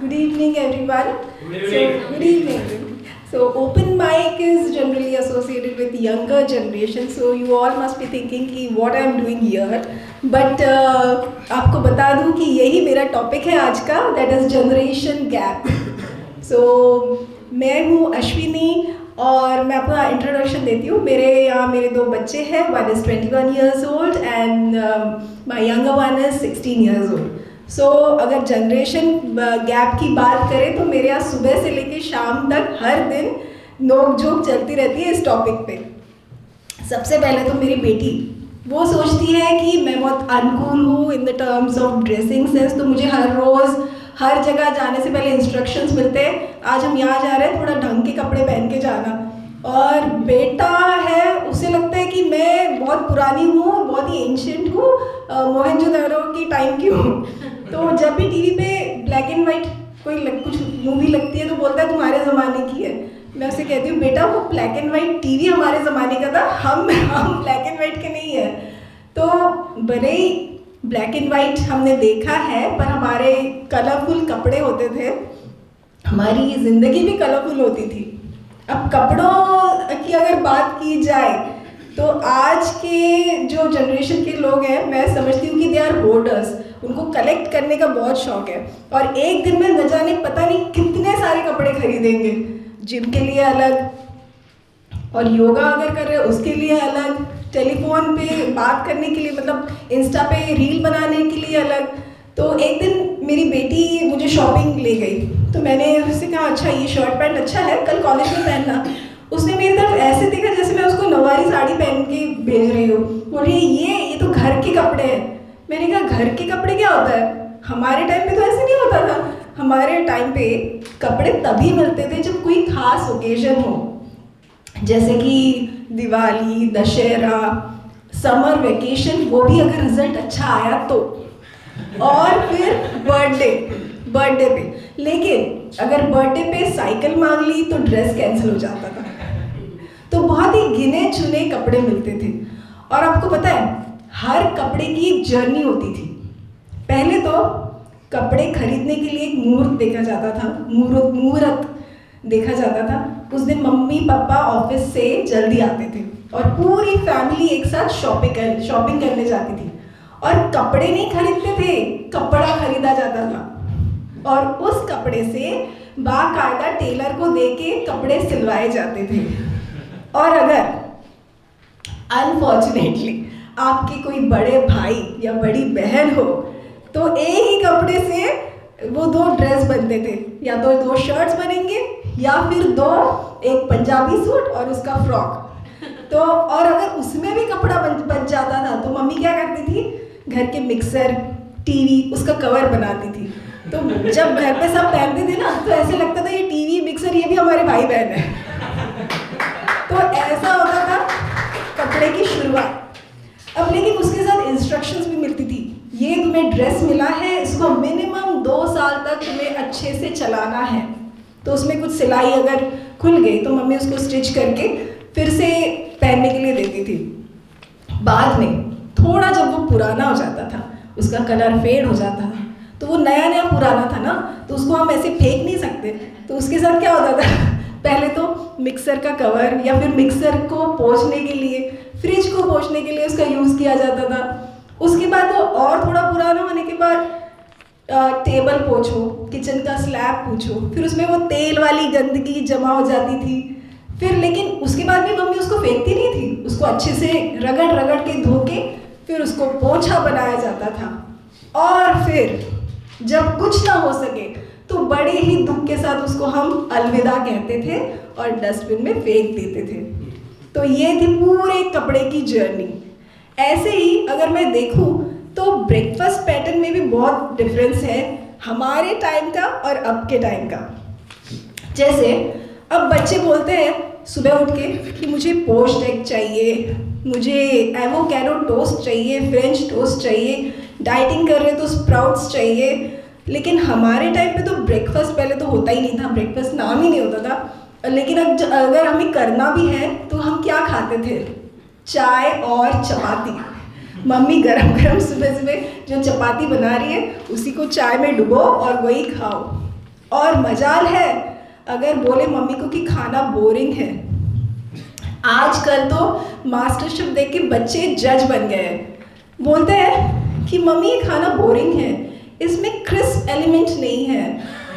Good evening, everyone. Good evening. Good evening. So, open mic is generally associated with younger generation. So, you all must be thinking कि what I am doing here. But आपको बता दूँ कि यही मेरा topic है आज का. That is generation gap. So, मैं हूँ अश्विनी और मैं अपना इंट्रोडक्शन देती हूँ. मेरे दो बच्चे हैं. One is 21 years old and my younger one is 16 years old. सो अगर जनरेशन गैप की बात करें तो मेरे यहाँ सुबह से लेकर शाम तक हर दिन नोक झोंक चलती रहती है इस टॉपिक पे. सबसे पहले तो मेरी बेटी वो सोचती है कि मैं बहुत अनकूल हूँ in the terms of dressing sense. तो मुझे हर रोज़ हर जगह जाने से पहले इंस्ट्रक्शंस मिलते हैं, आज हम यहाँ जा रहे हैं, थोड़ा ढंग के कपड़े पहन के जाना. और बेटा है, उसे लगता है कि मैं बहुत पुरानी हूँ, बहुत ही एंशियंट हूँ, मोहनजोदड़ो की टाइम की हूँ. तो जब भी टीवी पे ब्लैक एंड वाइट कुछ मूवी लगती है तो बोलता है तुम्हारे ज़माने की है. मैं उसे कहती हूँ बेटा वो ब्लैक एंड वाइट टीवी हमारे ज़माने का था, हम ब्लैक एंड वाइट के नहीं है. तो भले ही ब्लैक एंड वाइट हमने देखा है पर हमारे कलरफुल कपड़े होते थे, हमारी ज़िंदगी भी कलरफुल होती थी. अब कपड़ों की अगर बात की जाए तो आज के जो जनरेशन के लोग हैं, मैं समझती हूँ कि दे आर होर्डर्स. उनको कलेक्ट करने का बहुत शौक है और एक दिन में न जाने पता नहीं कितने सारे कपड़े खरीदेंगे. जिम के लिए अलग और योगा अगर कर रहे हैं उसके लिए अलग, टेलीफोन पे बात करने के लिए मतलब इंस्टा पे रील बनाने के लिए अलग. तो एक दिन मेरी बेटी मुझे शॉपिंग ले गई तो मैंने उससे कहा अच्छा ये शर्ट पैंट अच्छा है, कल कॉलेज में पहनना. उसने मेरी तरफ ऐसे देखा जैसे मैं उसको नवारी साड़ी पहन के भेज रही हूँ. बोली ये तो घर के कपड़े हैं. मैंने कहा घर के कपड़े क्या होता है, हमारे टाइम पे तो ऐसे नहीं होता था. हमारे टाइम पे कपड़े तभी मिलते थे जब कोई खास ओकेजन हो, जैसे कि दिवाली, दशहरा, समर वेकेशन, वो भी अगर रिजल्ट अच्छा आया तो, और फिर बर्थडे पे. लेकिन अगर बर्थडे पे साइकिल मांग ली तो ड्रेस कैंसिल हो जाता था. तो बहुत ही गिने चुने कपड़े मिलते थे. और आपको पता है हर कपड़े की एक जर्नी होती थी. पहले तो कपड़े खरीदने के लिए एक मुहूर्त देखा जाता था, मुहूर्त देखा जाता था. उस दिन मम्मी पापा ऑफिस से जल्दी आते थे और पूरी फैमिली एक साथ शॉपिंग करने जाती थी. और कपड़े नहीं खरीदते थे, कपड़ा खरीदा जाता था और उस कपड़े से बाकायदा टेलर को देके कपड़े सिलवाए जाते थे. और अगर अनफॉर्चुनेटली आपके कोई बड़े भाई या बड़ी बहन हो तो एक ही कपड़े से वो दो ड्रेस बनते थे, या तो दो शर्ट्स बनेंगे या फिर एक पंजाबी सूट और उसका फ्रॉक. तो और अगर उसमें भी कपड़ा बच जाता था तो मम्मी क्या करती थी, घर के मिक्सर, टीवी, उसका कवर बनाती थी. तो जब घर पे सब पहनते थे ना तो ऐसे लगता था ये टीवी मिक्सर ये भी हमारे भाई बहन है. तो ऐसा होता था कपड़े की शुरुआत. अब लेकिन उसके साथ इंस्ट्रक्शंस भी मिलती थी, ये तुम्हें ड्रेस मिला है, इसको मिनिमम 2 साल तक तुम्हें अच्छे से चलाना है. तो उसमें कुछ सिलाई अगर खुल गई तो मम्मी उसको स्टिच करके फिर से पहनने के लिए देती थी. बाद में थोड़ा जब वो पुराना हो जाता था, उसका कलर फेड हो जाता था, तो वो नया पुराना था ना, तो उसको हम ऐसे फेंक नहीं सकते. तो उसके साथ क्या होता था, पहले तो मिक्सर का कवर या फिर मिक्सर को पोंछने के लिए, फ्रिज को पोंछने के लिए उसका यूज़ किया जाता था. उसके बाद वो और थोड़ा पुराना होने के बाद टेबल पोंछो, किचन का स्लैब पोंछो, फिर उसमें वो तेल वाली गंदगी जमा हो जाती थी. फिर लेकिन उसके बाद भी मम्मी उसको फेंकती नहीं थी, उसको अच्छे से रगड़ के धो के फिर उसको पोंछा बनाया जाता था. और फिर जब कुछ ना हो सके तो बड़े ही दुख के साथ उसको हम अलविदा कहते थे और डस्टबिन में फेंक देते थे. तो ये थी पूरे कपड़े की जर्नी. ऐसे ही अगर मैं देखूं तो ब्रेकफास्ट पैटर्न में भी बहुत डिफरेंस है हमारे टाइम का और अब के टाइम का. जैसे अब बच्चे बोलते हैं सुबह उठ के कि मुझे पोच्ड एग चाहिए, मुझे एवोकैडो टोस्ट चाहिए, फ्रेंच टोस्ट चाहिए, डाइटिंग कर रहे तो स्प्राउट्स चाहिए. लेकिन हमारे टाइम पे तो ब्रेकफास्ट पहले तो होता ही नहीं था, ब्रेकफास्ट नाम ही नहीं होता था. लेकिन अब अगर हमें करना भी है तो हम क्या खाते थे, चाय और चपाती. मम्मी गरम गरम सुबह सुबह जो चपाती बना रही है उसी को चाय में डुबो और वही खाओ. और मजाल है अगर बोले मम्मी को कि खाना बोरिंग है। आजकल तो मास्टर शेफ देख के बच्चे जज बन गए हैं, बोलते हैं कि मम्मी ये खाना बोरिंग है, इसमें क्रिस्प एलिमेंट नहीं है,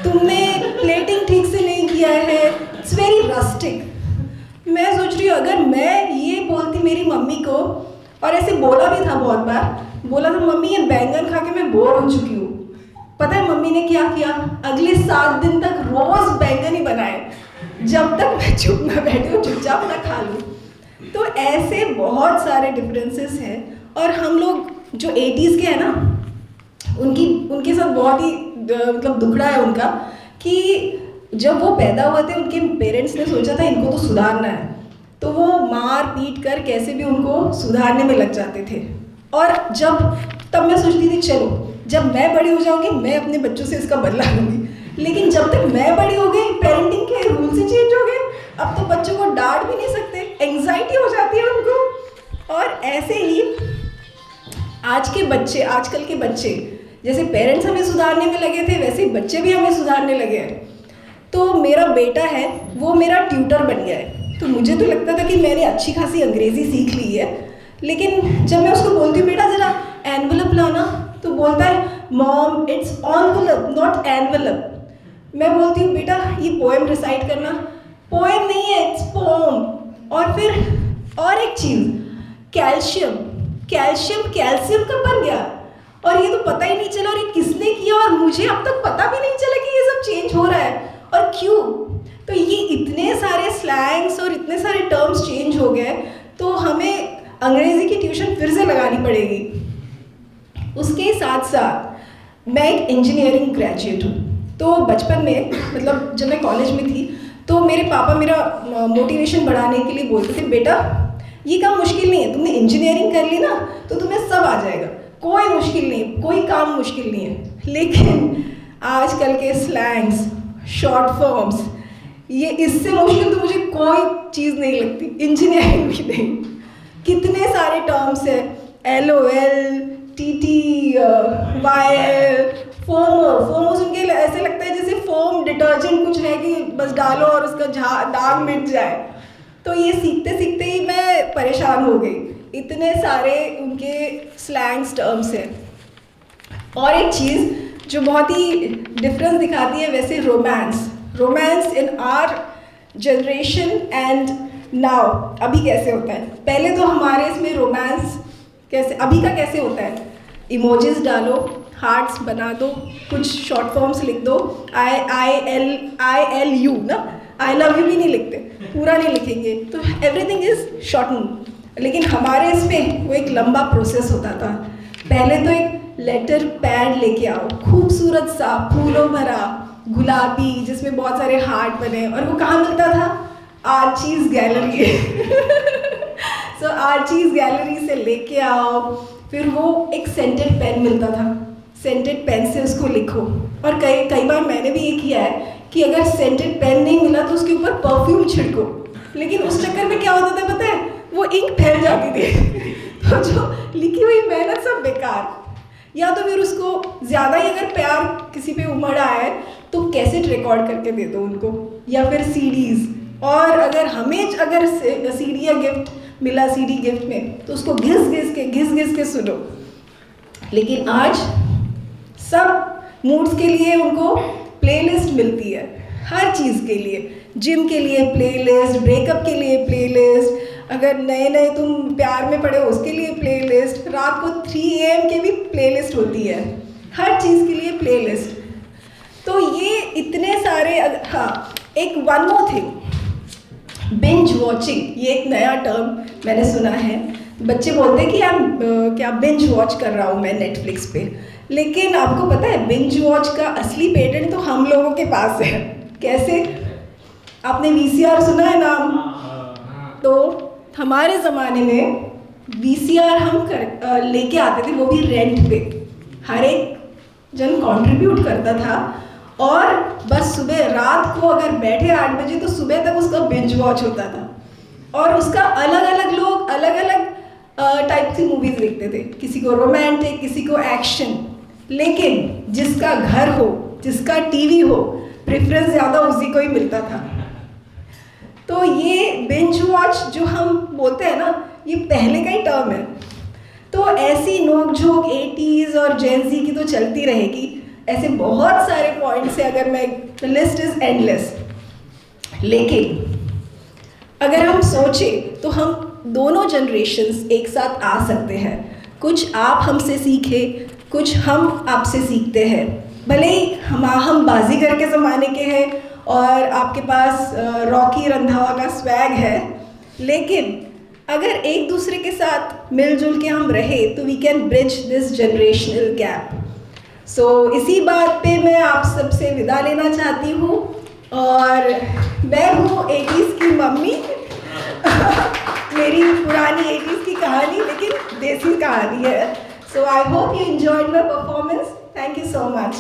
तुमने प्लेटिंग ठीक से नहीं किया है, इट्स वेरी रस्टिक। मैं सोच रही हूँ अगर मैं ये बोलती मेरी मम्मी को, और ऐसे बोला भी था बहुत बार, बोला था मम्मी ये बैंगन खा के मैं बोर हो चुकी हूँ। पता है मम्मी ने क्या किया? अगले 7 दिन तक रोज बैंगन ही बनाए, जब तक मैं चुप ना बैठूँ, चुपचाप ना खा लूँ। तो ऐसे बहुत सारे डिफरेंसेस हैं। और हम लोग जो 80s के हैं ना, उनके साथ बहुत ही मतलब दुखड़ा है उनका, कि जब वो पैदा हुए थे उनके पेरेंट्स ने सोचा था इनको तो सुधारना है, तो वो मार पीट कर कैसे भी उनको सुधारने में लग जाते थे। और तब मैं सोचती थी चलो जब मैं बड़ी हो जाऊंगी मैं अपने बच्चों से इसका बदला लूँगी। लेकिन जब तक मैं बड़ी हो गई पेरेंटिंग के रूल्स ही चेंज हो गए, अब तो बच्चों को डांट भी नहीं सकते, एंग्जाइटी हो जाती है उनको। और ऐसे ही आजकल के बच्चे, जैसे पेरेंट्स हमें सुधारने में लगे थे वैसे बच्चे भी हमें सुधारने लगे हैं। तो मेरा बेटा है वो मेरा ट्यूटर बन गया है। तो मुझे तो लगता था कि मैंने अच्छी खासी अंग्रेज़ी सीख ली है, लेकिन जब मैं उसको बोलती हूँ बेटा ज़रा एनवलप लाना, तो बोलता है mom it's envelope not envelope. मैं बोलती हूँ बेटा ये पोएम रिसाइट करना, पोएम नहीं है इट्स पोम। और फिर और एक चीज़, कैल्शियम कब बन गया, और ये तो पता ही नहीं चला, और ये किसने किया, और मुझे अब तक पता भी नहीं चला कि ये सब चेंज हो रहा है और क्यों। तो ये इतने सारे स्लैंग्स और इतने सारे टर्म्स चेंज हो गए, तो हमें अंग्रेज़ी की ट्यूशन फिर से लगानी पड़ेगी। उसके साथ साथ मैं एक इंजीनियरिंग ग्रेजुएट हूँ। तो बचपन में मतलब जब मैं कॉलेज में थी तो मेरे पापा मेरा मोटिवेशन बढ़ाने के लिए बोलते थे बेटा ये काम मुश्किल नहीं है, तुमने इंजीनियरिंग कर ली ना तो तुम्हें सब आ जाएगा, कोई मुश्किल नहीं, कोई काम मुश्किल नहीं है। लेकिन आजकल के स्लैंग्स, शॉर्ट फॉर्म्स, ये इससे मुश्किल तो मुझे कोई चीज़ नहीं लगती, इंजीनियरिंग भी नहीं। कितने सारे टर्म्स हैं, LOL, TT, YL, फोमो सुन के ऐसे लगता है जैसे फोम डिटर्जेंट कुछ है कि बस डालो और उसका दाग मिट जाए। तो ये सीखते सीखते ही मैं परेशान हो गई, इतने सारे उनके स्लैंग्स टर्म्स हैं। और एक चीज़ जो बहुत ही डिफरेंस दिखाती है वैसे romance in our generation and now, अभी कैसे होता है। पहले तो हमारे इसमें रोमांस कैसे, अभी का कैसे होता है, इमोजीज डालो, हार्ट्स बना दो, कुछ शॉर्ट फॉर्म्स लिख दो, I LU ना, आई लव यू भी नहीं लिखते, पूरा नहीं लिखेंगे, तो एवरीथिंग इज शॉर्टन। लेकिन हमारे इसमें वो एक लंबा प्रोसेस होता था। पहले तो एक लेटर पैड लेके आओ, खूबसूरत सा फूलों भरा गुलाबी जिसमें बहुत सारे हार्ट बने, और वो कहाँ मिलता था, आर्चीज़ गैलरी। सो आर्चीज़ गैलरी से लेके आओ, फिर वो एक सेंटेड पेन मिलता था, सेंटेड पेन से उसको लिखो। और कई बार मैंने भी ये किया है कि अगर सेंटेड पेन नहीं मिला तो उसके ऊपर परफ्यूम छिड़को, लेकिन उस चक्कर में क्या होता था पता है, वो इंक फैल जाती थी। तो जो लिखी हुई मेहनत सब बेकार। या तो फिर उसको ज़्यादा ही अगर प्यार किसी पे उमड़ आया है तो कैसेट रिकॉर्ड करके दे दो उनको, या फिर CDs। और अगर CD या गिफ्ट मिला, CD गिफ्ट में, तो उसको घिस के सुनो। लेकिन आज सब मूड्स के लिए उनको प्लेलिस्ट मिलती है, हर चीज़ के लिए, जिम के लिए प्लेलिस्ट, ब्रेकअप के लिए प्लेलिस्ट, अगर नए तुम प्यार में पड़े हो उसके लिए प्लेलिस्ट, रात को 3 AM के भी प्लेलिस्ट होती है, हर चीज़ के लिए प्लेलिस्ट। तो ये इतने सारे। हाँ, एक one more thing, binge watching, ये एक नया टर्म मैंने सुना है। बच्चे बोलते हैं कि क्या बिंज वॉच कर रहा हूँ मैं नेटफ्लिक्स पे, लेकिन आपको पता है बिंज वॉच का असली पेटेंट तो हम लोगों के पास है। कैसे? आपने VCR सुना है नाम? तो हमारे ज़माने में VCR हम लेके आते थे, वो भी रेंट पे, हर एक जन कंट्रीब्यूट करता था, और बस रात को अगर बैठे 8 बजे तो सुबह तक उसका बिंज वॉच होता था। और उसका लोग अलग अलग टाइप की मूवीज़ देखते थे, किसी को रोमांटिक, किसी को एक्शन। लेकिन जिसका घर हो जिसका टीवी हो, प्रेफरेंस ज़्यादा उसी को ही मिलता था। तो ये बिंज वॉच जो हम बोलते हैं ना, ये पहले का ही टर्म है। तो ऐसी नोक-झोंक 80s और जेन ज़ी की तो चलती रहेगी। ऐसे बहुत सारे पॉइंट्स हैं, अगर मैं, द लिस्ट इज़ एंडलेस। लेकिन अगर हम सोचें तो हम दोनों जनरेशन्स एक साथ आ सकते हैं। कुछ आप हमसे सीखें, कुछ हम आपसे सीखते हैं। भले ही हम बाजीगर के ज़माने के हैं और आपके पास रॉकी रंधावा का स्वैग है, लेकिन अगर एक दूसरे के साथ मिलजुल के हम रहे तो we can bridge this generational gap. So इसी बात पे मैं आप सबसे विदा लेना चाहती हूँ, और मैं हूँ 80s की मम्मी। मेरी पुरानी 80s की कहानी, लेकिन देसी कहानी है। So I hope you enjoyed my performance. Thank you so much.